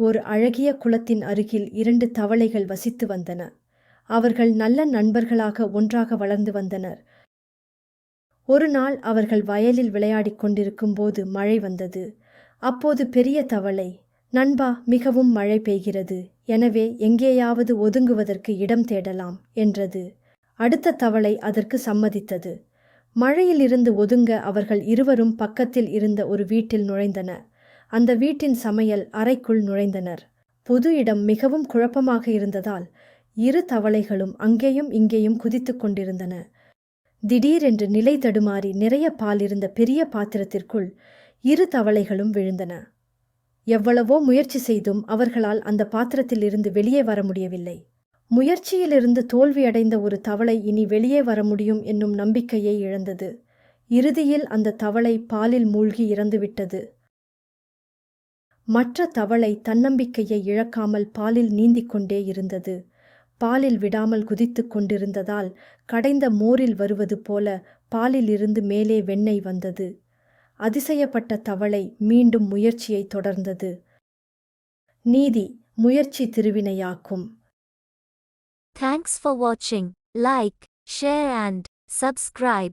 ஒரு அழகிய குளத்தின் அருகில் 2 தவளைகள் வசித்து வந்தன. அவர்கள் நல்ல நண்பர்களாக ஒன்றாக வளர்ந்து வந்தனர். ஒரு நாள் அவர்கள் வயலில் விளையாடிக் கொண்டிருக்கும்போது மழை வந்தது. அப்போது பெரிய தவளை, "நண்பா, மிகவும் மழை பெய்கிறது. எனவே எங்கேயாவது ஒதுங்குவதற்கு இடம் தேடலாம்" என்றது. அடுத்த தவளை அதற்கு சம்மதித்தது. மழையிலிருந்து ஒதுங்க அவர்கள் இருவரும் பக்கத்தில் இருந்த ஒரு வீட்டில் நுழைந்தனர். அந்த வீட்டின் சமையல் அறைக்குள் நுழைந்தனர். பொது இடம் மிகவும் குழப்பமாக இருந்ததால் 2 தவளைகளும் அங்கேயும் இங்கேயும் குதித்துக் கொண்டிருந்தன. திடீரென்று நிலை தடுமாறி நிறைய பால் இருந்த பெரிய பாத்திரத்திற்குள் 2 தவளைகளும் விழுந்தன. எவ்வளவோ முயற்சி செய்தும் அவர்களால் அந்த பாத்திரத்தில் இருந்து வெளியே வர முடியவில்லை. முயற்சியிலிருந்து தோல்வியடைந்த ஒரு தவளை இனி வெளியே வர முடியும் என்னும் நம்பிக்கையை இழந்தது. இறுதியில் அந்த தவளை பாலில் மூழ்கி இறந்துவிட்டது. மற்ற தவளை தன்னம்பிக்கையை இழக்காமல் பாலில் நீந்திக் கொண்டே இருந்தது. பாலில் விடாமல் குதித்துக் கொண்டிருந்ததால் கடைந்த மோரில் வருவது போல பாலில் இருந்து மேலே வெண்ணெய் வந்தது. அதிசயப்பட்ட தவளை மீண்டும் முயற்சியை தொடர்ந்தது. நீதி முயற்சி திருவினையாக்கும். Thanks for watching. Like, share and subscribe.